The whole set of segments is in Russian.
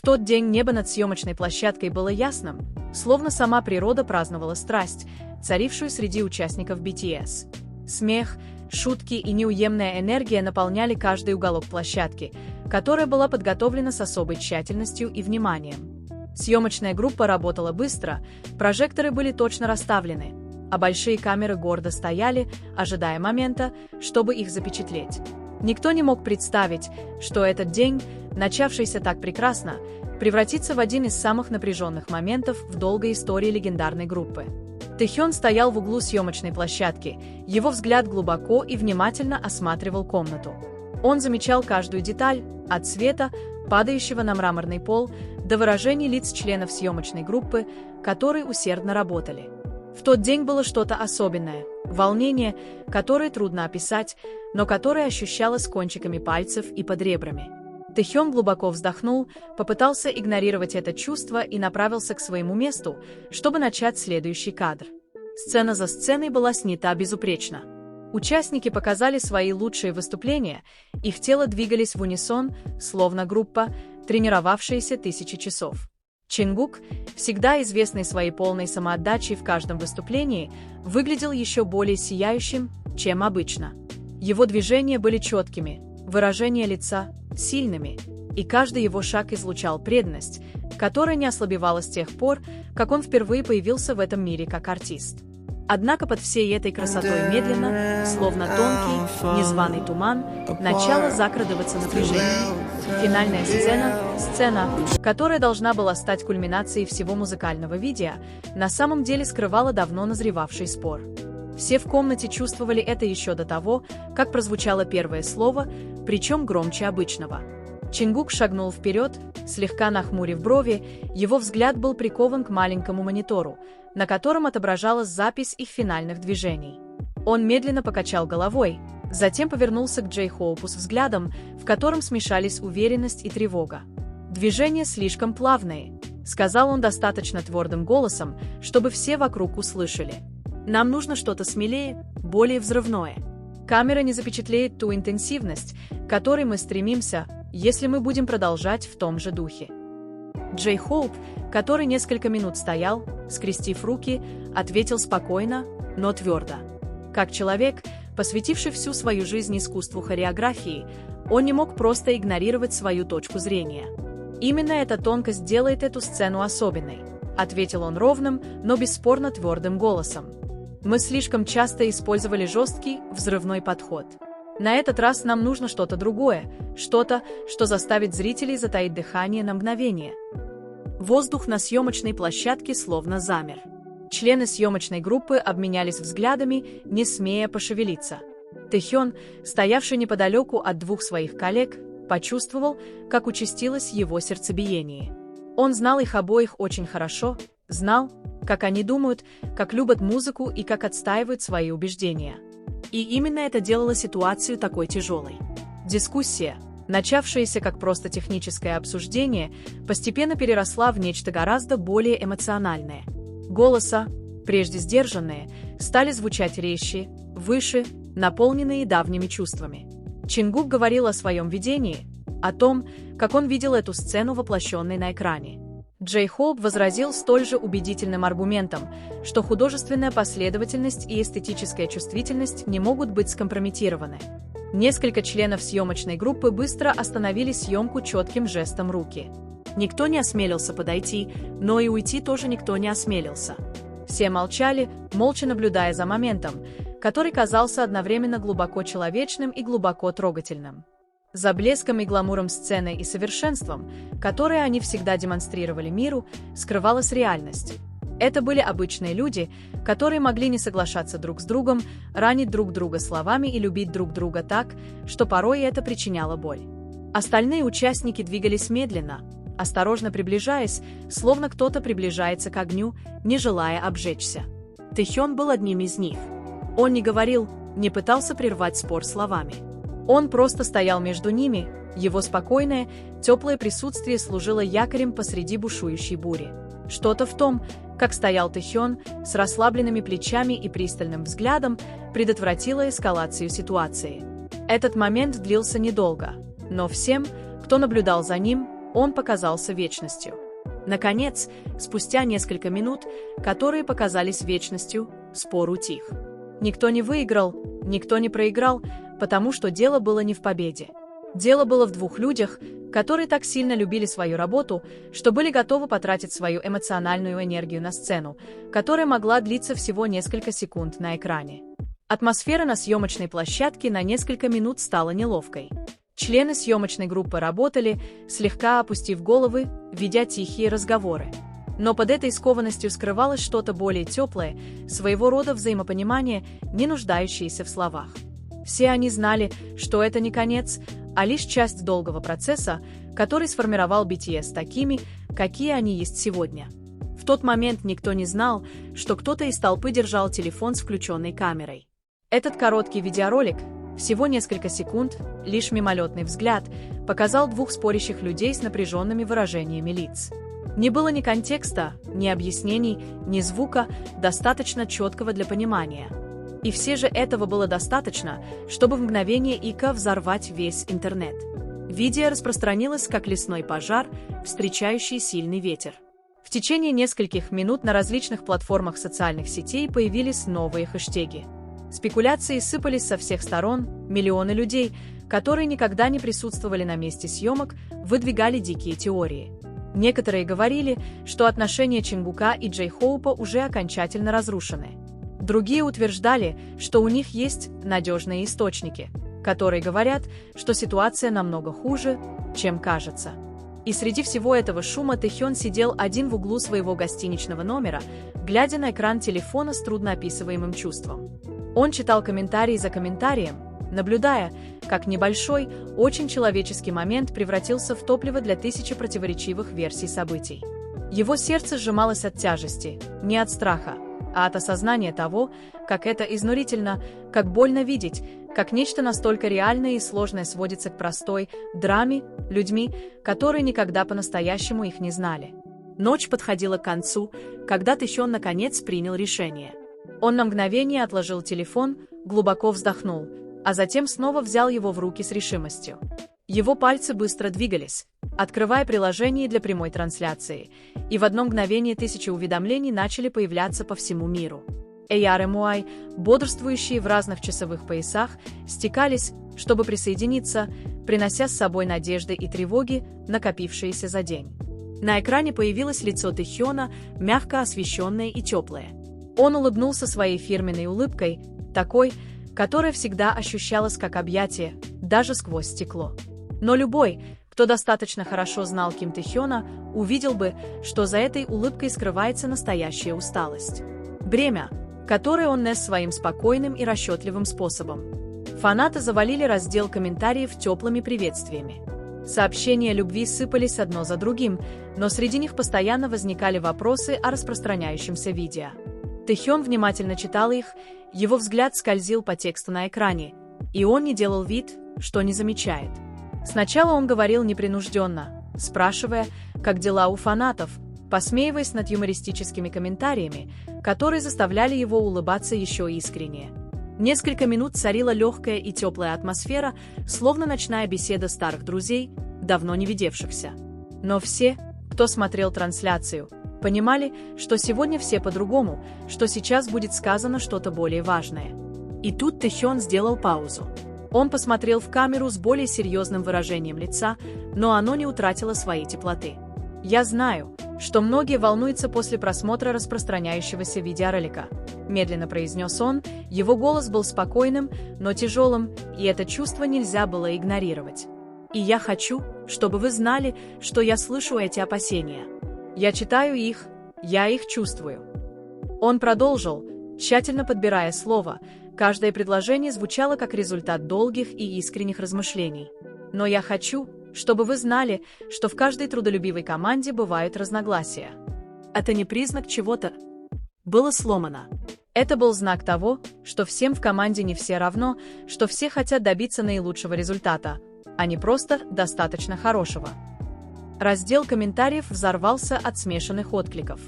В тот день небо над съемочной площадкой было ясным, словно сама природа праздновала страсть, царившую среди участников BTS. Смех, шутки и неуемная энергия наполняли каждый уголок площадки, которая была подготовлена с особой тщательностью и вниманием. Съемочная группа работала быстро, прожекторы были точно расставлены, а большие камеры гордо стояли, ожидая момента, чтобы их запечатлеть. Никто не мог представить, что этот день, начавшийся так прекрасно, превратится в один из самых напряженных моментов в долгой истории легендарной группы. Тэхён стоял в углу съемочной площадки, его взгляд глубоко и внимательно осматривал комнату. Он замечал каждую деталь, от света, падающего на мраморный пол, до выражений лиц членов съемочной группы, которые усердно работали. В тот день было что-то особенное, волнение, которое трудно описать, но которое ощущалось кончиками пальцев и под ребрами. Тэхён глубоко вздохнул, попытался игнорировать это чувство и направился к своему месту, чтобы начать следующий кадр. Сцена за сценой была снята безупречно. Участники показали свои лучшие выступления, их тела двигались в унисон, словно группа, тренировавшаяся тысячи часов. Чингук, всегда известный своей полной самоотдачей в каждом выступлении, выглядел еще более сияющим, чем обычно. Его движения были четкими, выражения лица – сильными, и каждый его шаг излучал преданность, которая не ослабевала с тех пор, как он впервые появился в этом мире как артист. Однако под всей этой красотой медленно, словно тонкий, незваный туман, начало закрадываться напряжение. Финальная сцена, которая должна была стать кульминацией всего музыкального видео, на самом деле скрывала давно назревавший спор. Все в комнате чувствовали это еще до того, как прозвучало первое слово, причем громче обычного. Чингук шагнул вперед, слегка нахмурив брови, его взгляд был прикован к маленькому монитору, на котором отображалась запись их финальных движений. Он медленно покачал головой, затем повернулся к Джей Хоупу с взглядом, в котором смешались уверенность и тревога. «Движения слишком плавные», — сказал он достаточно твердым голосом, чтобы все вокруг услышали. «Нам нужно что-то смелее, более взрывное. Камера не запечатлеет ту интенсивность, к которой мы стремимся, если мы будем продолжать в том же духе». Джей Хоуп, который несколько минут стоял, скрестив руки, ответил спокойно, но твердо. Как человек, посвятивший всю свою жизнь искусству хореографии, он не мог просто игнорировать свою точку зрения. «Именно эта тонкость делает эту сцену особенной», — ответил он ровным, но бесспорно твердым голосом. «Мы слишком часто использовали жесткий, взрывной подход. На этот раз нам нужно что-то другое, что-то, что заставит зрителей затаить дыхание на мгновение». Воздух на съемочной площадке словно замер. Члены съемочной группы обменялись взглядами, не смея пошевелиться. Тэхён, стоявший неподалеку от двух своих коллег, почувствовал, как участилось его сердцебиение. Он знал их обоих очень хорошо, знал, как они думают, как любят музыку и как отстаивают свои убеждения. И именно это делало ситуацию такой тяжелой. Дискуссия, начавшаяся как просто техническое обсуждение, постепенно переросла в нечто гораздо более эмоциональное. Голоса, прежде сдержанные, стали звучать резче, выше, наполненные давними чувствами. Чингук говорил о своем видении, о том, как он видел эту сцену воплощенной на экране. Джей Хоуп возразил столь же убедительным аргументом, что художественная последовательность и эстетическая чувствительность не могут быть скомпрометированы. Несколько членов съемочной группы быстро остановили съемку четким жестом руки. Никто не осмелился подойти, но и уйти тоже никто не осмелился. Все молчали, молча наблюдая за моментом, который казался одновременно глубоко человечным и глубоко трогательным. За блеском и гламуром сцены и совершенством, которые они всегда демонстрировали миру, скрывалась реальность. Это были обычные люди, которые могли не соглашаться друг с другом, ранить друг друга словами и любить друг друга так, что порой это причиняло боль. Остальные участники двигались медленно, осторожно приближаясь, словно кто-то приближается к огню, не желая обжечься. Тэхён был одним из них. Он не говорил, не пытался прервать спор словами. Он просто стоял между ними, его спокойное, теплое присутствие служило якорем посреди бушующей бури. Что-то в том, как стоял Тэхён, с расслабленными плечами и пристальным взглядом, предотвратило эскалацию ситуации. Этот момент длился недолго, но всем, кто наблюдал за ним, он показался вечностью. Наконец, спустя несколько минут, которые показались вечностью, спор утих. Никто не выиграл, никто не проиграл, потому что дело было не в победе. Дело было в двух людях, которые так сильно любили свою работу, что были готовы потратить свою эмоциональную энергию на сцену, которая могла длиться всего несколько секунд на экране. Атмосфера на съемочной площадке на несколько минут стала неловкой. Члены съемочной группы работали, слегка опустив головы, ведя тихие разговоры. Но под этой скованностью скрывалось что-то более теплое, своего рода взаимопонимание, не нуждающееся в словах. Все они знали, что это не конец, а лишь часть долгого процесса, который сформировал BTS такими, какие они есть сегодня. В тот момент никто не знал, что кто-то из толпы держал телефон с включенной камерой. Этот короткий видеоролик, всего несколько секунд, лишь мимолетный взгляд, показал двух спорящих людей с напряженными выражениями лиц. Не было ни контекста, ни объяснений, ни звука, достаточно четкого для понимания. И все же этого было достаточно, чтобы в мгновение ока взорвать весь интернет. Видео распространилось как лесной пожар, встречающий сильный ветер. В течение нескольких минут на различных платформах социальных сетей появились новые хэштеги. Спекуляции сыпались со всех сторон, миллионы людей, которые никогда не присутствовали на месте съемок, выдвигали дикие теории. Некоторые говорили, что отношения Чонгука и Джей Хоупа уже окончательно разрушены. Другие утверждали, что у них есть надежные источники, которые говорят, что ситуация намного хуже, чем кажется. И среди всего этого шума Тэхён сидел один в углу своего гостиничного номера, глядя на экран телефона с трудноописываемым чувством. Он читал комментарий за комментарием, наблюдая, как небольшой, очень человеческий момент превратился в топливо для тысячи противоречивых версий событий. Его сердце сжималось от тяжести, не от страха, а от осознания того, как это изнурительно, как больно видеть, как нечто настолько реальное и сложное сводится к простой драме, людьми, которые никогда по-настоящему их не знали. Ночь подходила к концу, когда Тэхён наконец принял решение. Он на мгновение отложил телефон, глубоко вздохнул, а затем снова взял его в руки с решимостью. Его пальцы быстро двигались, открывая приложение для прямой трансляции, и в одно мгновение тысячи уведомлений начали появляться по всему миру. ARMY, бодрствующие в разных часовых поясах, стекались, чтобы присоединиться, принося с собой надежды и тревоги, накопившиеся за день. На экране появилось лицо Тэхёна, мягко освещенное и теплое. Он улыбнулся своей фирменной улыбкой, такой, которая всегда ощущалась как объятие, даже сквозь стекло. Но любой, кто достаточно хорошо знал Ким Тэхёна, увидел бы, что за этой улыбкой скрывается настоящая усталость. Бремя, которое он нес своим спокойным и расчетливым способом. Фанаты завалили раздел комментариев теплыми приветствиями. Сообщения любви сыпались одно за другим, но среди них постоянно возникали вопросы о распространяющемся видео. Тэхён внимательно читал их, его взгляд скользил по тексту на экране, и он не делал вид, что не замечает. Сначала он говорил непринужденно, спрашивая, как дела у фанатов, посмеиваясь над юмористическими комментариями, которые заставляли его улыбаться еще искреннее. Несколько минут царила легкая и теплая атмосфера, словно ночная беседа старых друзей, давно не видевшихся. Но все, кто смотрел трансляцию, понимали, что сегодня все по-другому, что сейчас будет сказано что-то более важное. И тут Тэхён сделал паузу. Он посмотрел в камеру с более серьезным выражением лица, но оно не утратило своей теплоты. «Я знаю, что многие волнуются после просмотра распространяющегося видеоролика», медленно произнес он, его голос был спокойным, но тяжелым, и это чувство нельзя было игнорировать. «И я хочу, чтобы вы знали, что я слышу эти опасения. Я читаю их, я их чувствую». Он продолжил, тщательно подбирая слово, каждое предложение звучало как результат долгих и искренних размышлений. «Но я хочу, чтобы вы знали, что в каждой трудолюбивой команде бывают разногласия. Это не признак чего-то было сломано. Это был знак того, что всем в команде не все равно, что все хотят добиться наилучшего результата, а не просто достаточно хорошего». Раздел комментариев взорвался от смешанных откликов.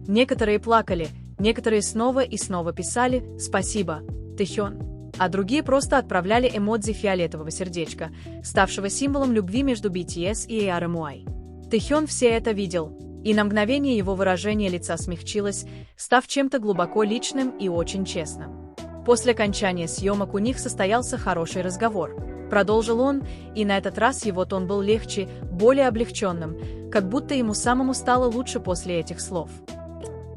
Некоторые плакали, некоторые снова и снова писали «Спасибо, Тэхён», а другие просто отправляли эмодзи фиолетового сердечка, ставшего символом любви между BTS и ARMY. Тэхён все это видел, и на мгновение его выражение лица смягчилось, став чем-то глубоко личным и очень честным. После окончания съемок у них состоялся хороший разговор. Продолжил он, и на этот раз его тон был легче, более облегченным, как будто ему самому стало лучше после этих слов.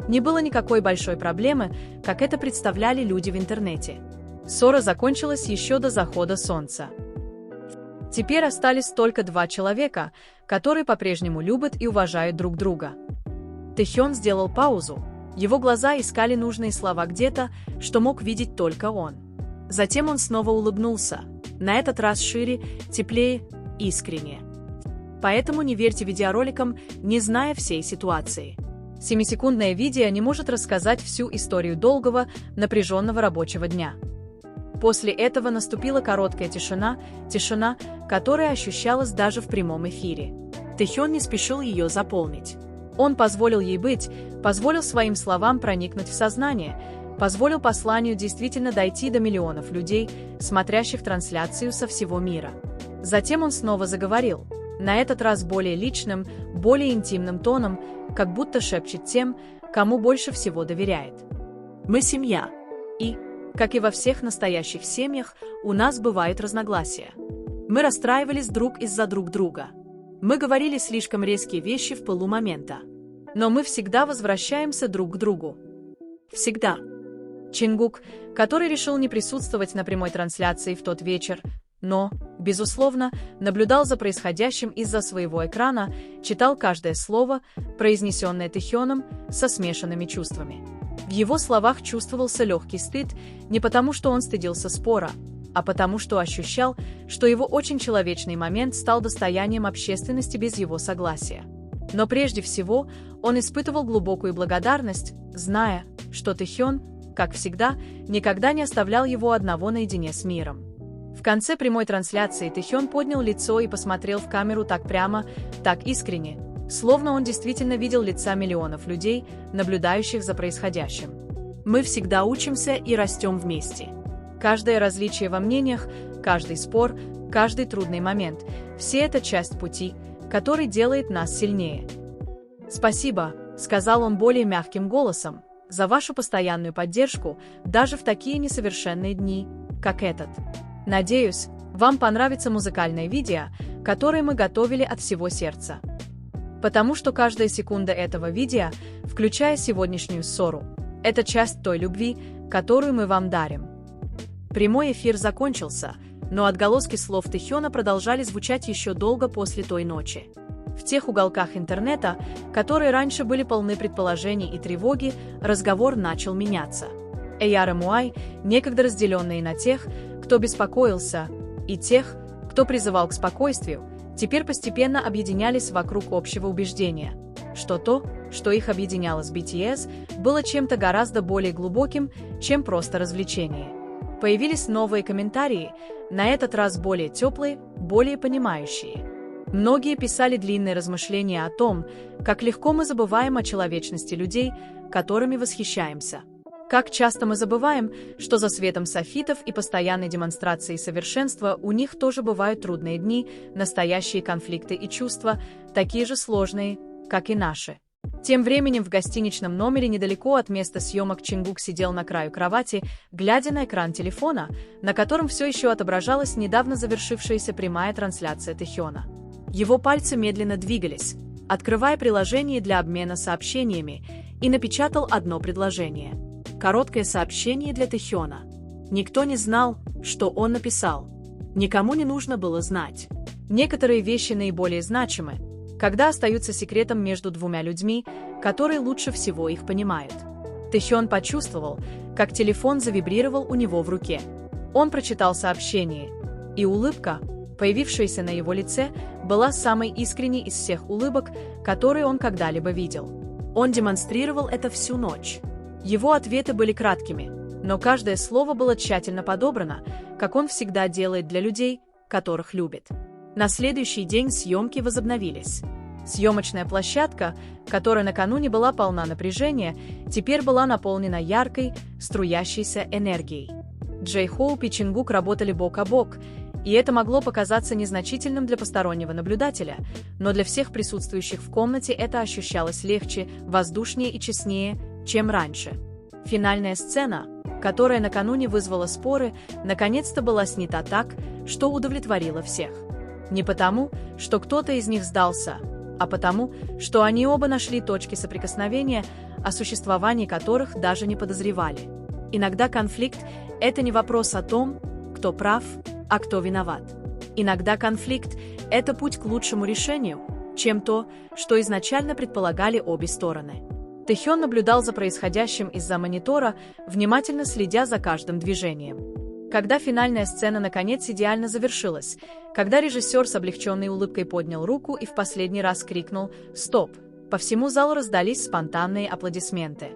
Не было никакой большой проблемы, как это представляли люди в интернете. Ссора закончилась еще до захода солнца. Теперь остались только два человека, которые по-прежнему любят и уважают друг друга. Тэхён сделал паузу. Его глаза искали нужные слова где-то, что мог видеть только он. Затем он снова улыбнулся, на этот раз шире, теплее, искренне. Поэтому не верьте видеороликам, не зная всей ситуации. 7-секундное видео не может рассказать всю историю долгого, напряженного рабочего дня. После этого наступила короткая тишина, которая ощущалась даже в прямом эфире. Тэхён не спешил ее заполнить. Он позволил ей быть, позволил своим словам проникнуть в сознание, позволил посланию действительно дойти до миллионов людей, смотрящих трансляцию со всего мира. Затем он снова заговорил, на этот раз более личным, более интимным тоном, как будто шепчет тем, кому больше всего доверяет. «Мы семья. И, как и во всех настоящих семьях, у нас бывают разногласия. Мы расстраивались друг из-за друг друга. Мы говорили слишком резкие вещи в пылу момента. Но мы всегда возвращаемся друг к другу. Всегда». Чингук, который решил не присутствовать на прямой трансляции в тот вечер, но, безусловно, наблюдал за происходящим из-за своего экрана, читал каждое слово, произнесенное Тэхёном, со смешанными чувствами. В его словах чувствовался легкий стыд, не потому что он стыдился спора, а потому что ощущал, что его очень человечный момент стал достоянием общественности без его согласия. Но прежде всего он испытывал глубокую благодарность, зная, что Тэхён, как всегда, никогда не оставлял его одного наедине с миром. В конце прямой трансляции Тэхён поднял лицо и посмотрел в камеру так прямо, так искренне, словно он действительно видел лица миллионов людей, наблюдающих за происходящим. Мы всегда учимся и растем вместе. Каждое различие во мнениях, каждый спор, каждый трудный момент – все это часть пути, который делает нас сильнее. «Спасибо», – сказал он более мягким голосом, – «за вашу постоянную поддержку даже в такие несовершенные дни, как этот. Надеюсь, вам понравится музыкальное видео, которое мы готовили от всего сердца. Потому что каждая секунда этого видео, включая сегодняшнюю ссору, это часть той любви, которую мы вам дарим». Прямой эфир закончился, но отголоски слов Тэхёна продолжали звучать еще долго после той ночи. В тех уголках интернета, которые раньше были полны предположений и тревоги, разговор начал меняться. Эйар и Муай, некогда разделенные на тех, кто беспокоился, и тех, кто призывал к спокойствию, теперь постепенно объединялись вокруг общего убеждения, что то, что их объединяло с BTS, было чем-то гораздо более глубоким, чем просто развлечение. Появились новые комментарии, на этот раз более теплые, более понимающие. Многие писали длинные размышления о том, как легко мы забываем о человечности людей, которыми восхищаемся. Как часто мы забываем, что за светом софитов и постоянной демонстрацией совершенства у них тоже бывают трудные дни, настоящие конфликты и чувства, такие же сложные, как и наши. Тем временем в гостиничном номере недалеко от места съемок Чингук сидел на краю кровати, глядя на экран телефона, на котором все еще отображалась недавно завершившаяся прямая трансляция Тэхёна. Его пальцы медленно двигались, открывая приложение для обмена сообщениями, и напечатал одно предложение. Короткое сообщение для Тэхёна. Никто не знал, что он написал. Никому не нужно было знать. Некоторые вещи наиболее значимы, когда остаются секретом между двумя людьми, которые лучше всего их понимают. Тэхён почувствовал, как телефон завибрировал у него в руке. Он прочитал сообщение, и улыбка, появившаяся на его лице, была самой искренней из всех улыбок, которые он когда-либо видел. Он демонстрировал это всю ночь. Его ответы были краткими, но каждое слово было тщательно подобрано, как он всегда делает для людей, которых любит. На следующий день съемки возобновились. Съемочная площадка, которая накануне была полна напряжения, теперь была наполнена яркой, струящейся энергией. Джей Хоуп и Чингук работали бок о бок, И это могло показаться незначительным для постороннего наблюдателя, но для всех присутствующих в комнате это ощущалось легче, воздушнее и честнее, чем раньше. Финальная сцена, которая накануне вызвала споры, наконец-то была снята так, что удовлетворила всех. Не потому, что кто-то из них сдался, а потому, что они оба нашли точки соприкосновения, о существовании которых даже не подозревали. Иногда конфликт – это не вопрос о том, кто прав, а кто виноват. Иногда конфликт – это путь к лучшему решению, чем то, что изначально предполагали обе стороны. Тэхён наблюдал за происходящим из-за монитора, внимательно следя за каждым движением. Когда финальная сцена наконец идеально завершилась, когда режиссер с облегченной улыбкой поднял руку и в последний раз крикнул «Стоп!», по всему залу раздались спонтанные аплодисменты.